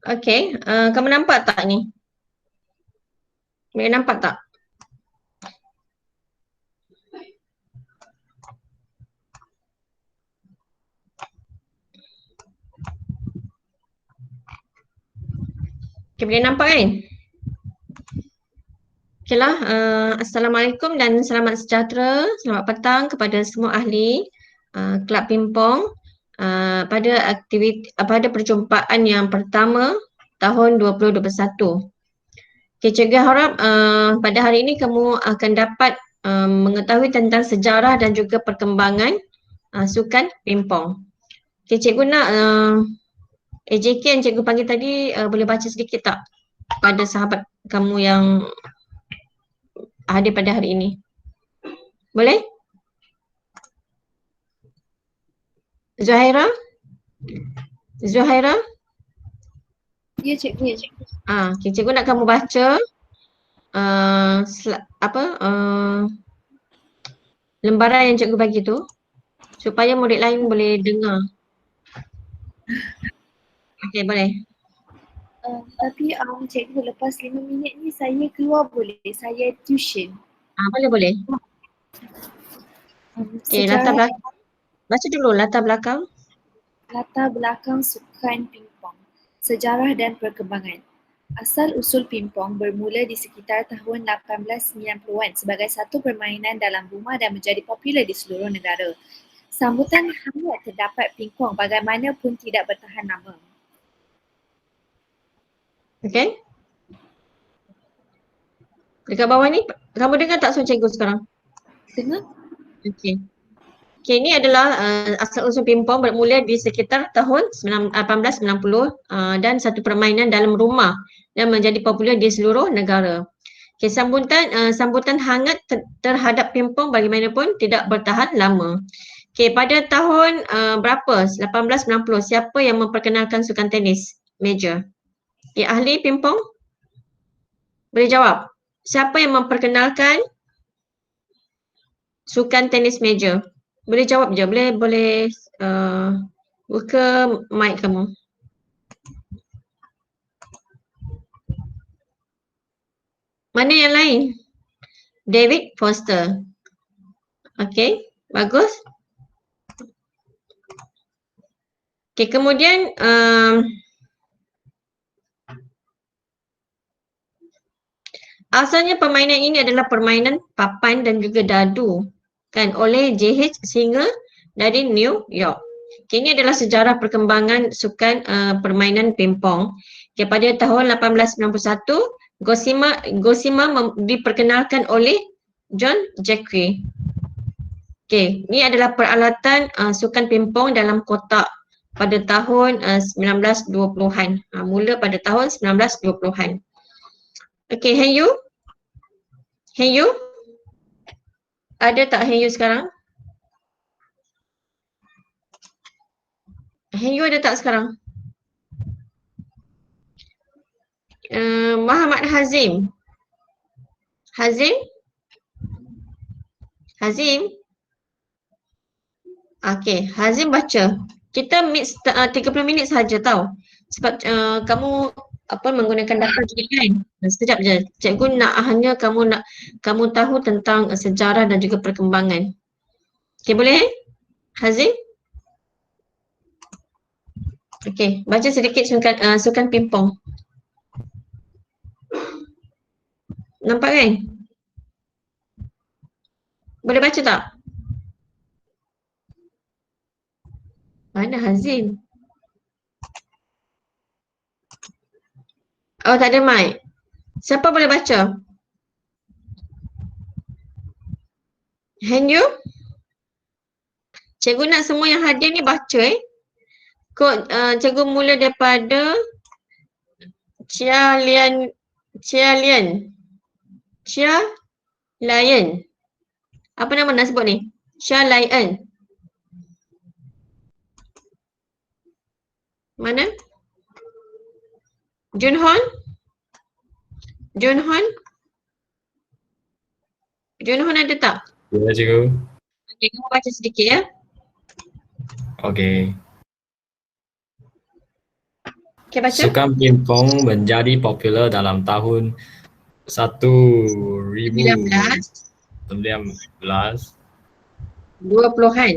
Okey, kamu nampak tak ni? Boleh nampak tak? Okey, boleh nampak kan? Okeylah, Assalamualaikum dan selamat sejahtera, selamat petang kepada semua ahli Kelab Pimpong pada perjumpaan yang pertama tahun 2021. Okay, Cikgu harap pada hari ini kamu akan dapat mengetahui tentang sejarah dan juga perkembangan sukan pimpong. Okay, Cikgu nak AJK yang Cikgu panggil tadi boleh baca sedikit tak pada sahabat kamu yang hadir pada hari ini? Boleh? Zuhaira? Zuhaira? Ya, cikgu. Okay, Cikgu nak kamu baca lembaran yang Cikgu bagi tu supaya murid lain boleh dengar. Okay, boleh. Tapi cikgu lepas 5 minit ni saya keluar boleh? Saya tuition. Boleh. Okay, latar belakang. Baca dulu latar belakang. Latar belakang sukan pingpong, sejarah dan perkembangan. Asal-usul pingpong bermula di sekitar tahun 1890-an sebagai satu permainan dalam rumah dan menjadi popular di seluruh negara. Sambutan hangat terdapat pingpong bagaimanapun tidak bertahan lama. Okay. Dekat bawah ni, kamu dengar tak suara cikgu sekarang? Dengar? Okay. Okay, ini adalah asal-usul pimpong bermula di sekitar tahun 1890 dan satu permainan dalam rumah dan menjadi popular di seluruh negara. Okay, sambutan hangat terhadap pimpong bagaimanapun tidak bertahan lama. Okay, pada tahun berapa? 1890, siapa yang memperkenalkan sukan tenis meja? Okay, ahli pimpong? Boleh jawab? Siapa yang memperkenalkan sukan tenis meja? Boleh jawab je, boleh buka mic kamu. Mana yang lain? David Foster. Okay, bagus. Okay, kemudian asalnya permainan ini adalah permainan papan dan juga dadu kan oleh JH Singer dari New York. Okay, ini adalah sejarah perkembangan sukan permainan pimpong. Okay, pada tahun 1891, Gosima diperkenalkan oleh John Jacques. Okay, ini adalah peralatan sukan pimpong dalam kotak pada tahun 1920-an. Mula pada tahun 1920-an. Okay, Henyu? Henyu? Ada tak Henyu sekarang? Henyu ada tak sekarang? Muhammad Hazim? Hazim? Hazim? Okay, Hazim baca. Kita mix 30 minit saja tau. Sebab kamu menggunakan data juga kan. Sekejap je. Cikgu nak hanya kamu tahu tentang sejarah dan juga perkembangan. Okay, boleh? Hazim? Okay, baca sedikit sukan pimpong. Nampak kan? Boleh baca tak? Mana Hazim? Oh, tak ada mic. Siapa boleh baca? Henyu? Cikgu nak semua yang hadir ni baca cikgu mula daripada Chia Lian. Apa nama nak sebut ni? Chia Lian. Mana? Junhon? Junhon ada tak? Ya, cikgu. Okay, kamu baca sedikit ya. Okay. Okey, baca. Sukan pingpong menjadi popular dalam tahun 1919 20-an.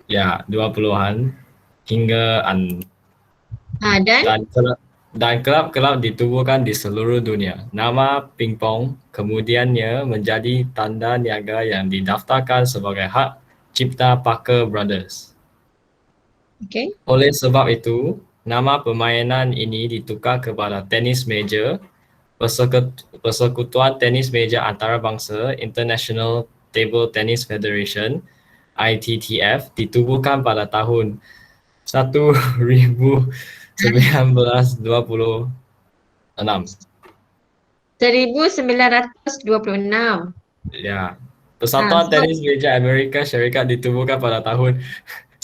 ya 20-an hingga Dan dan kelab-kelab ditubuhkan di seluruh dunia. Nama pingpong kemudiannya menjadi tanda niaga yang didaftarkan sebagai hak cipta Parker Brothers. okey. Oleh sebab itu, nama permainan ini ditukar kepada tenis meja. Persekutuan Tenis Meja Antarabangsa International Table Tennis Federation ITTF ditubuhkan pada tahun 1926. 1926. Ya. Persatuan So, Tenis Meja Amerika Syarikat ditubuhkan pada tahun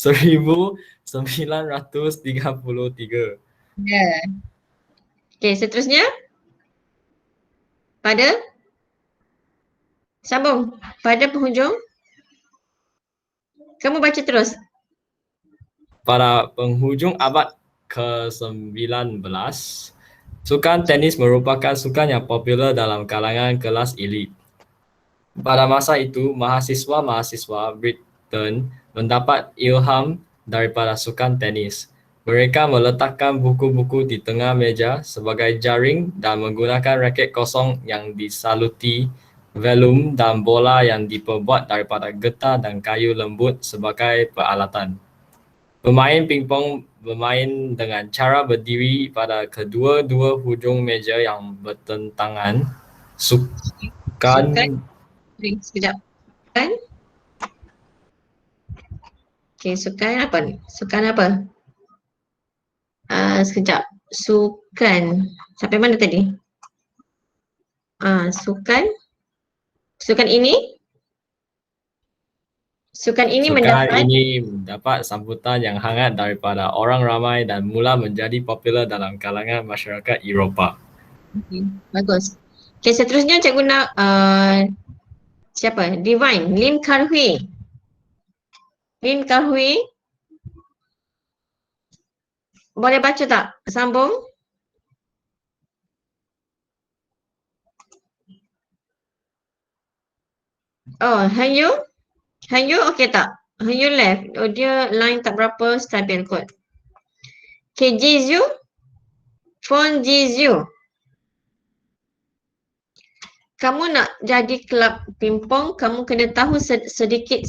1933. ya. Okey, seterusnya. Pada sambung. Pada penghujung. Kamu baca terus. Pada penghujung abad ke-19, sukan tenis merupakan sukan yang popular dalam kalangan kelas elit. Pada masa itu, mahasiswa-mahasiswa Britain mendapat ilham daripada sukan tenis. Mereka meletakkan buku-buku di tengah meja sebagai jaring dan menggunakan raket kosong yang disaluti velum dan bola yang diperbuat daripada getah dan kayu lembut sebagai peralatan. Pemain pingpong bermain dengan cara berdiri pada kedua-dua hujung meja yang bertentangan. Sukan Sekejap. Kan? Okey, sukan apa ni? Sukan apa? Sekejap. Sukan. Sampai mana tadi? Sukan. Sukan ini. Sukan ini mendapat sambutan yang hangat daripada orang ramai dan mula menjadi popular dalam kalangan masyarakat Eropah. Bagus. Okey, seterusnya cikgu nak siapa? Divine. Lim Kar Hui. Lim Kar Hui. Boleh baca tak? Sambung. Oh, Hanyu? Hanyu okey tak? Hanyu left. Oh, dia line tak berapa stabil kot. Okay, Jizu. Fon Jizu. Kamu nak jadi kelab pingpong, kamu kena tahu sedikit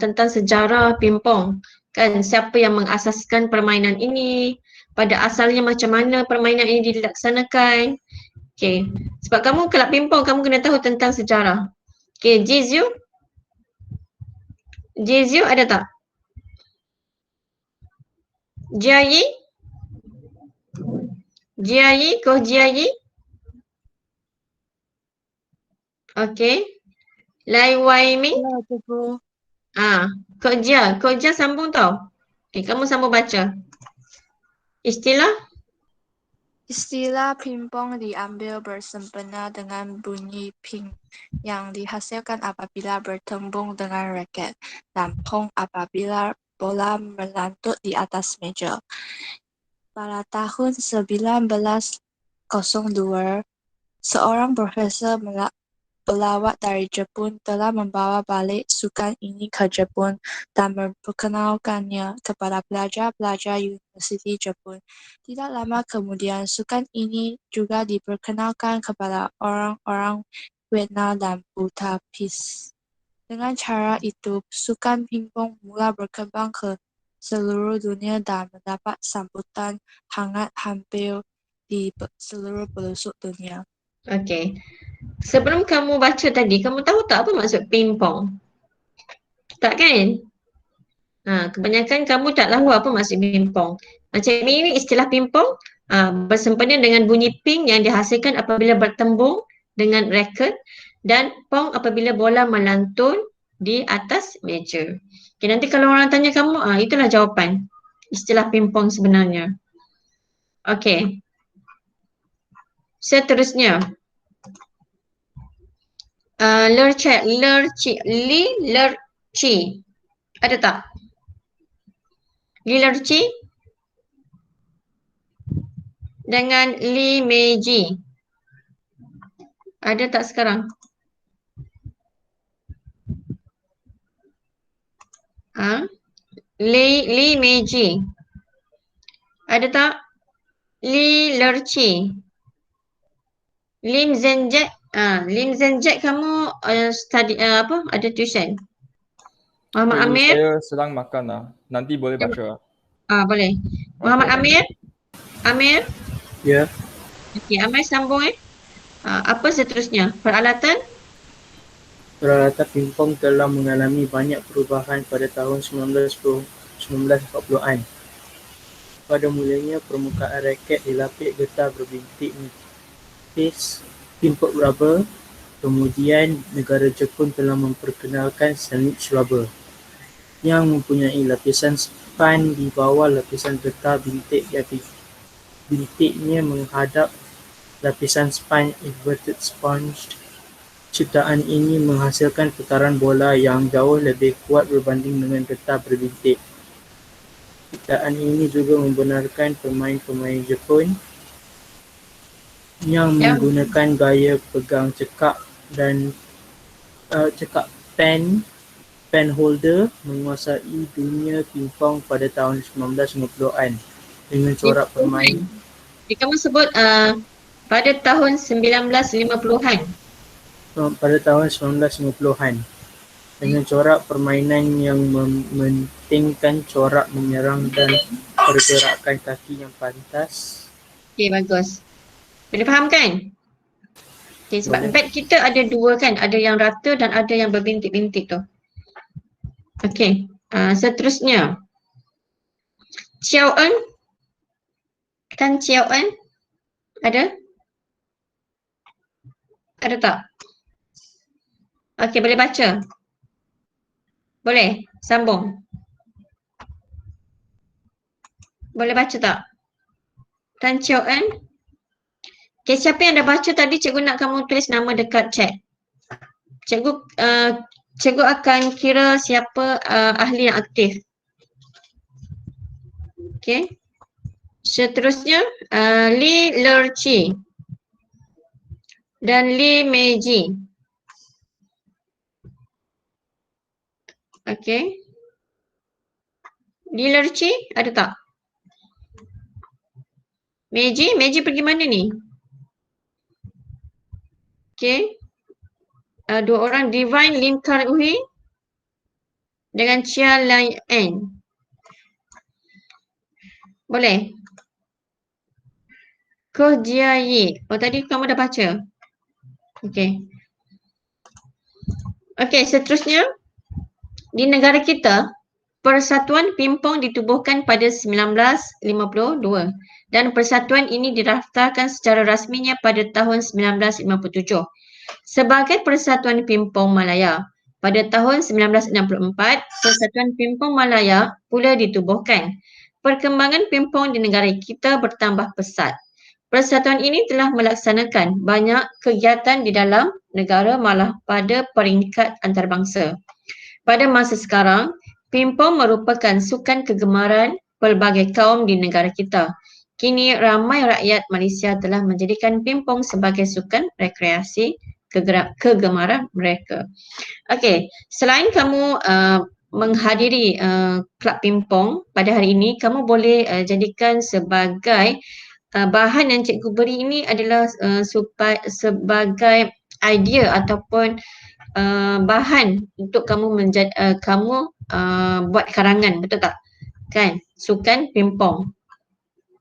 tentang sejarah pingpong. Kan, siapa yang mengasaskan permainan ini, pada asalnya macam mana permainan ini dilaksanakan. Okay, sebab kamu kelab pingpong, kamu kena tahu tentang sejarah. Okay, Jizu. Jizu ada tak? Jiayi? Jiayi, Koh Jiayi? Okay. Lai Wai Ming? Ya, cikgu. Kok Jia sambung tau. Okay, kamu sambung baca. Istilah? Istilah pingpong diambil bersempena dengan bunyi ping yang dihasilkan apabila bertembung dengan raket dan pong apabila bola melantut di atas meja. Pada tahun 1902, seorang profesor pelawat dari Jepun telah membawa balik sukan ini ke Jepun dan memperkenalkannya kepada pelajar-pelajar Universiti Jepun. Tidak lama kemudian, sukan ini juga diperkenalkan kepada orang-orang Vietnam dan Budapest. Dengan cara itu, sukan pingpong mula berkembang ke seluruh dunia dan mendapat sambutan hangat hampir di seluruh pelosok dunia. Okay. Sebelum kamu baca tadi, kamu tahu tak apa maksud pingpong? Tak kan? Kebanyakan kamu tak tahu apa maksud pingpong. Macam ini istilah pingpong bersempena dengan bunyi ping yang dihasilkan apabila bertembung dengan raket dan pong apabila bola melantun di atas meja. Okay, nanti kalau orang tanya kamu, itulah jawapan istilah pingpong sebenarnya. Okay. Seterusnya. Lerci. Ada tak? Lerci? dengan Li Meiji. Ada tak sekarang? Li Meiji. Ada tak? Li Lerchi. Lim Zhenjie. Lim Zhenjie kamu study apa? Ada tuition. Muhammad Ini Amir. saya sedang makan lah. Nanti boleh baca. Boleh. Muhammad Amir. Amir. Ya. Okey, Amir sambung apa seterusnya? Peralatan? Peralatan pingpong telah mengalami banyak perubahan pada tahun 1940-an. Pada mulanya, permukaan raket dilapis getah berbintik nipis pimpot rubber. Kemudian, negara Jepun telah memperkenalkan sandwich rubber yang mempunyai lapisan span di bawah lapisan getah bintik yang bintiknya menghadap lapisan span inverted sponge. Ciptaan ini menghasilkan putaran bola yang jauh lebih kuat berbanding dengan getah berbintik. Ciptaan ini juga membenarkan pemain-pemain Jepun yang menggunakan gaya pegang cekak dan cekak pen holder menguasai dunia pingpong pada tahun 1950-an dengan corak permain. Kamu sebut pada tahun 1950-an. Pada tahun 1950-an dengan corak permainan yang mementingkan corak menyerang dan pergerakan kaki yang pantas. Okey, bagus. Boleh faham kan? Okey, sebab bat kita ada dua kan, ada yang rata dan ada yang berbintik-bintik tu. Okey, seterusnya Chiao Eun. Kan Chiao Eun? Ada? Ada tak? Okey, boleh baca? Boleh? Sambung. Boleh baca tak? Tan Chiao Eun? Okey, siapa yang dah baca tadi, cikgu nak kamu tulis nama dekat chat. Cikgu akan kira siapa ahli yang aktif. Okey. Seterusnya Li Lerchi dan Li Meiji. Okey. Li Lerchi ada tak? Meiji pergi mana ni? Okey. Dua orang Divine Lim Kar Uhi dengan Chia Lai N. Boleh? Ko Jia Yi. Oh, tadi kamu dah baca? Okey. Okey, seterusnya di negara kita, Persatuan Pingpong ditubuhkan pada 1952 dan persatuan ini didaftarkan secara rasminya pada tahun 1957 sebagai Persatuan Pingpong Malaya. Pada tahun 1964, Persatuan Pingpong Malaya pula ditubuhkan. Perkembangan pingpong di negara kita bertambah pesat. Persatuan ini telah melaksanakan banyak kegiatan di dalam negara malah pada peringkat antarabangsa. Pada masa sekarang, pingpong merupakan sukan kegemaran pelbagai kaum di negara kita. Kini ramai rakyat Malaysia telah menjadikan pingpong sebagai sukan rekreasi kegemaran mereka. Okey, selain kamu menghadiri kelab pingpong pada hari ini, kamu boleh jadikan sebagai bahan yang cikgu beri ini adalah sebagai idea ataupun bahan untuk kamu buat karangan, betul tak? Kan? Sukan pingpong.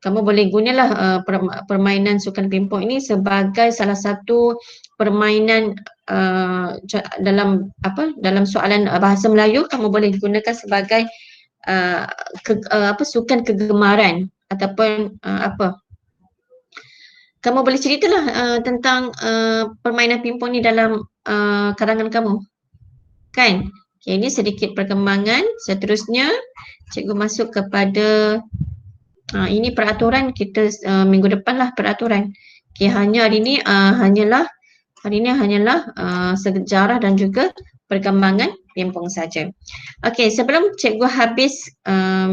Kamu boleh gunalah permainan sukan pingpong ini sebagai salah satu permainan dalam soalan bahasa Melayu. Kamu boleh gunakan sebagai sukan kegemaran ataupun kamu boleh ceritalah tentang permainan pingpong ni dalam karangan kamu. Kan? Okay, ini sedikit perkembangan. Seterusnya, cikgu masuk kepada ini peraturan kita minggu depan lah peraturan. Okay, hari ini hanyalah sejarah dan juga perkembangan pingpong saja. Okey, sebelum cikgu habis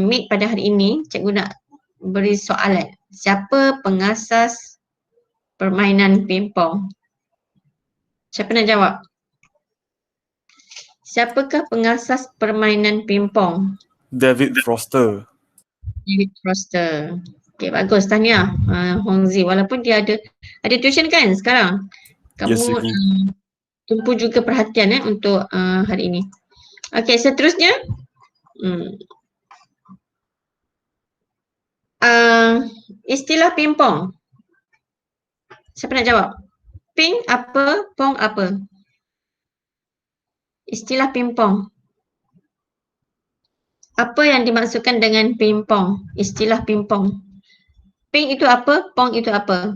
mic pada hari ini, cikgu nak beri soalan. Siapa pengasas permainan pingpong? Siapa nak jawab? Siapakah pengasas permainan pingpong? David Foster. David Foster. Okay, bagus. Tahniah Hongzi. Walaupun dia ada tuition kan sekarang? Kamu Yes, Ibu. tumpu juga perhatian untuk hari ini. Okey, seterusnya. Istilah pingpong. Siapa nak jawab? Ping apa, pong apa? Istilah pingpong. Apa yang dimaksudkan dengan pingpong? Istilah pingpong. Ping itu apa, pong itu apa?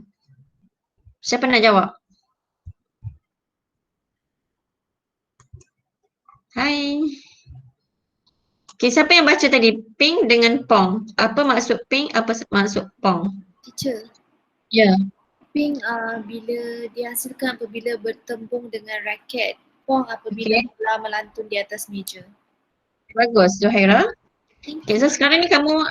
Siapa nak jawab? Hai. Okay, siapa yang baca tadi? Ping dengan pong. Apa maksud ping, apa maksud pong? Teacher, Ya. ping bila dihasilkan apabila bertembung dengan raket. Pong apabila bola melantun di atas meja. Bagus, Zuhaira. Thank Okay, so sekarang ni kamu,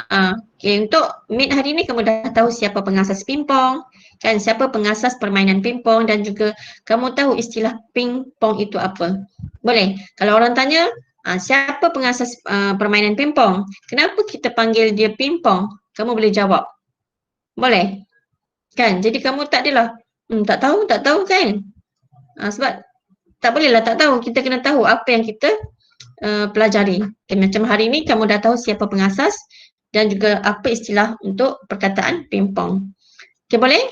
untuk meet hari ni kamu dah tahu siapa pengasas pingpong, kan, siapa pengasas permainan pingpong dan juga kamu tahu istilah pingpong itu apa. Boleh? Kalau orang tanya, siapa pengasas permainan pingpong? Kenapa kita panggil dia pingpong? Kamu boleh jawab. Boleh? Kan? Jadi kamu tak adalah, tak tahu kan? Sebab tak bolehlah tak tahu. Kita kena tahu apa yang kita pelajari. Okay, macam hari ni kamu dah tahu siapa pengasas dan juga apa istilah untuk perkataan pingpong. Okay, boleh?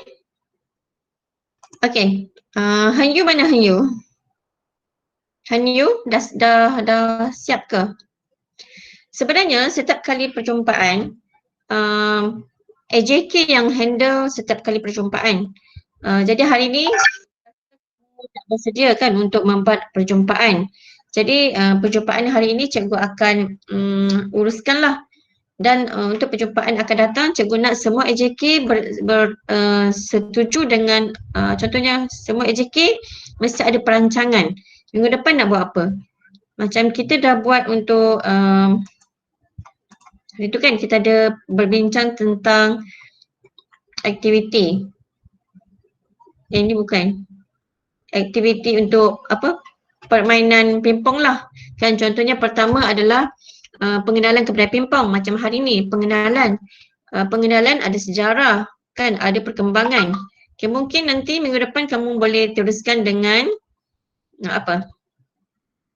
Okay. Hanyu mana Hanyu? Hanyu dah siap ke? Sebenarnya setiap kali perjumpaan AJK yang handle setiap kali perjumpaan. Jadi hari ni tak bersedia kan untuk membuat perjumpaan. Jadi perjumpaan hari ini cikgu akan uruskanlah. Dan untuk perjumpaan akan datang, cikgu nak semua AJK setuju dengan contohnya semua AJK mesti ada perancangan. Minggu depan nak buat apa? Macam kita dah buat untuk itu kan kita ada berbincang tentang aktiviti. Ini bukan. Aktiviti untuk apa? Permainan pingpong lah. Kan contohnya pertama adalah pengenalan kepada pingpong macam hari ni. Pengenalan ada sejarah, kan, ada perkembangan. Okay, mungkin nanti minggu depan kamu boleh teruskan dengan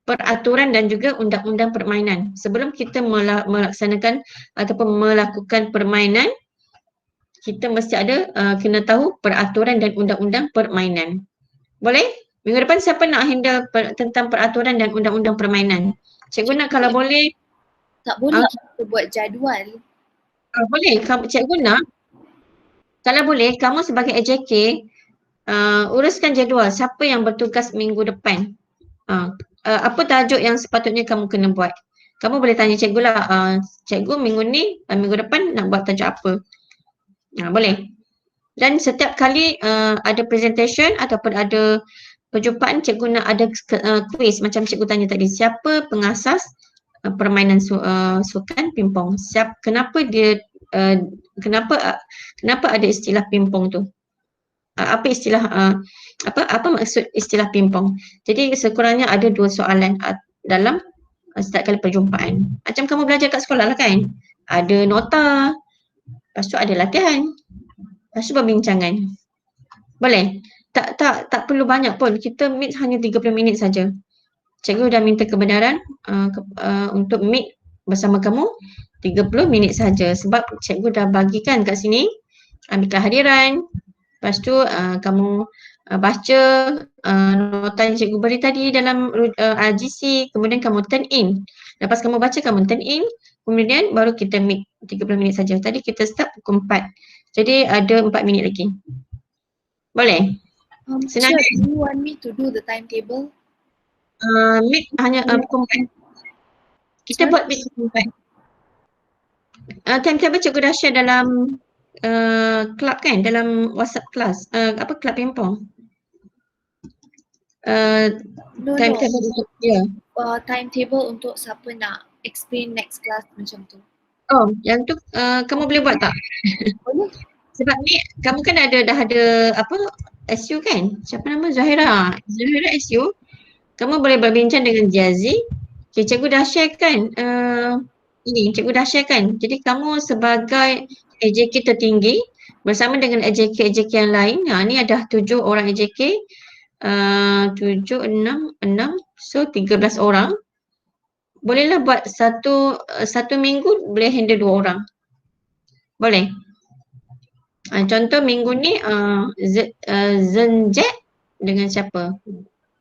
peraturan dan juga undang-undang permainan. Sebelum kita melaksanakan ataupun melakukan permainan, kita mesti ada kena tahu peraturan dan undang-undang permainan. Boleh? Minggu depan siapa nak handle tentang peraturan dan undang-undang permainan? Cikgu nak kalau boleh. Tak boleh kita buat jadual. Boleh, cikgu nak. Kalau boleh, kamu sebagai AJK uruskan jadual siapa yang bertugas minggu depan. Apa tajuk yang sepatutnya kamu kena buat. Kamu boleh tanya cikgu lah, cikgu minggu depan nak buat tajuk apa. Boleh. Dan setiap kali ada presentation ataupun ada perjumpaan, cikgu nak ada quiz macam cikgu tanya tadi. Siapa pengasas permainan sukan pingpong? Kenapa ada istilah pingpong tu? Apa istilah apa maksud istilah pingpong? Jadi sekurangnya ada 2 soalan dalam setiap kali perjumpaan. Macam kamu belajar kat sekolah lah kan? Ada nota, lepas tu ada latihan, lepas tu perbincangan. Boleh? Tak perlu banyak pun. Kita meet hanya 30 minit saja. Cikgu dah minta kebenaran untuk meet bersama kamu 30 minit saja. Sebab cikgu dah bagikan kat sini, ambil kehadiran, lepas tu kamu baca nota yang cikgu beri tadi dalam RGC, kemudian kamu turn in. Lepas kamu baca, kamu turn in, kemudian baru kita meet 30 minit saja. Tadi kita start pukul 4. Jadi ada 4 minit lagi. Boleh? Senang Sure, kan? do you want me to do the timetable? Meet hanya pukul 4. Kita buat meet pukul 4. Timetable cikgu dah share dalam club kan, dalam WhatsApp kelas. Club pingpong. Timetable untuk Timetable untuk siapa nak explain next class macam tu. yang tu kamu boleh buat tak? Boleh. Sebab ni kamu kan dah ada apa SU kan? Siapa nama? Zahira. Zahira SU. Kamu boleh berbincang dengan Jazi. Okay, cikgu dah share kan ini, cikgu dah share kan. Jadi kamu sebagai AJK tertinggi bersama dengan AJK yang lain. Ni ada 7 orang AJK. 7, 6, so 13 orang. Bolehlah buat satu minggu boleh handle 2 orang. Boleh. Contoh minggu ni Zenjet dengan siapa?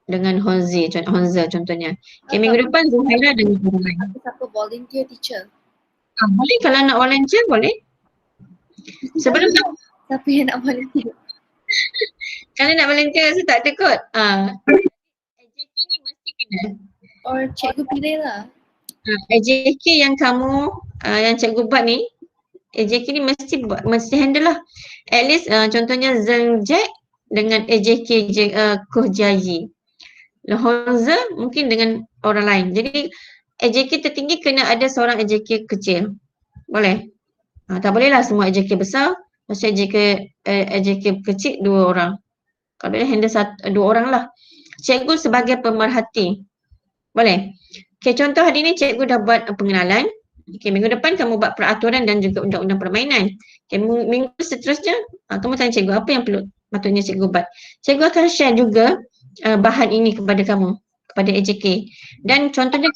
Dengan Honza contohnya. Okay, minggu depan Zuhaira dengan orang lain. Atau siapa volunteer teacher. Boleh kalau nak volunteer boleh. Sebelum Siapa yang nak volunteer? kalau nak volunteer rasa tak ada kot. AJK ni mesti kena. Or cikgu pilih lah. AJK yang kamu yang cikgu buat ni, AJK ni mesti handle lah. At least contohnya Zenjet dengan AJK Koh Jayi. Honza mungkin dengan orang lain. Jadi AJK tertinggi kena ada seorang AJK kecil. Boleh? Tak boleh lah semua AJK besar. Masa AJK kecil 2 orang. Kalau boleh handle 2 orang lah. Cikgu sebagai pemerhati. Boleh? Okay, contoh hari ni cikgu dah buat pengenalan. Okay, minggu depan kamu buat peraturan dan juga undang-undang permainan. Okay, minggu seterusnya kamu tanya cikgu apa yang perlu patutnya cikgu buat. Cikgu akan share juga bahan ini kepada kamu, kepada AJK. Dan contohnya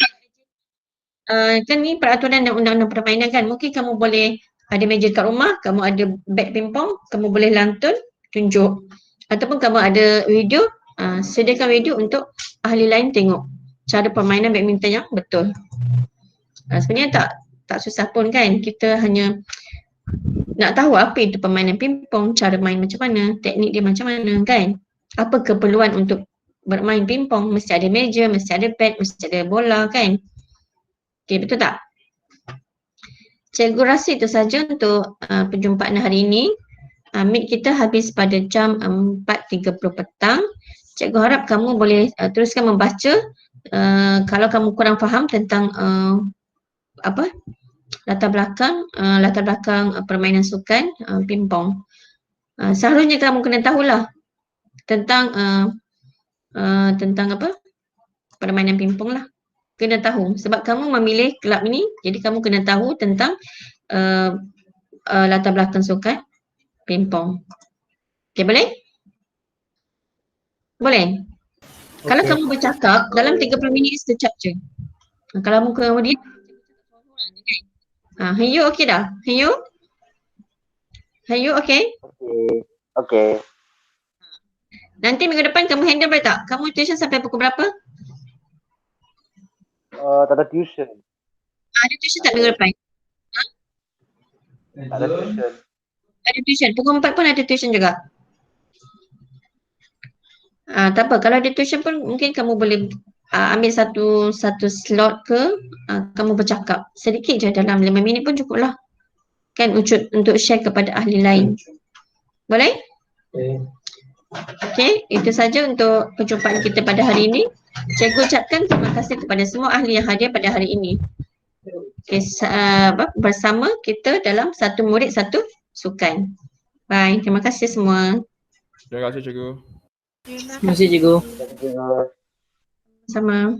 kan ni peraturan dan undang-undang permainan kan, mungkin kamu boleh ada meja kat rumah, kamu ada beg pingpong, kamu boleh lantun, tunjuk. Ataupun kamu ada video, sediakan video untuk ahli lain tengok cara permainan badminton yang betul. Sebenarnya tak susah pun kan, kita hanya nak tahu apa itu permainan pingpong, cara main macam mana, teknik dia macam mana kan. Apa keperluan untuk bermain pingpong, mesti ada meja, mesti ada bat, mesti ada bola kan. Okay, betul tak? Cikgu rasa itu saja untuk perjumpaan hari ini. Meet kita habis pada jam 4.30 petang. Cikgu harap kamu boleh teruskan membaca kalau kamu kurang faham tentang latar belakang permainan sukan pingpong. Seharusnya kamu kena tahulah tentang permainan pingpong lah. Kena tahu sebab kamu memilih kelab ini, jadi kamu kena tahu tentang latar belakang sukan pingpong. Okay, boleh? Boleh? Okay. Kalau kamu bercakap dalam 30 minit sekejap je. Kalau muka kemudian Hayu okey dah? Hayu okey? Okey. Nanti minggu depan kamu handle boleh tak? Kamu tuition sampai pukul berapa? Tak ada tuition. Ada tuition tak minggu depan? Tak ada tuition. Ada tuition. Pukul 4 pun ada tuition juga. Tak apa. Kalau ada tuition pun mungkin kamu boleh ambil satu slot ke kamu bercakap. Sedikit je dalam 5 minit pun cukup lah. Kan untuk share kepada ahli lain. Boleh? Okey, itu saja untuk perjumpaan kita pada hari ini. Cikgu ucapkan terima kasih kepada semua ahli yang hadir pada hari ini. Okay, bersama kita dalam satu murid satu sukan. Bye. Terima kasih semua. Terima kasih cikgu. Terima kasih cikgu. Sama.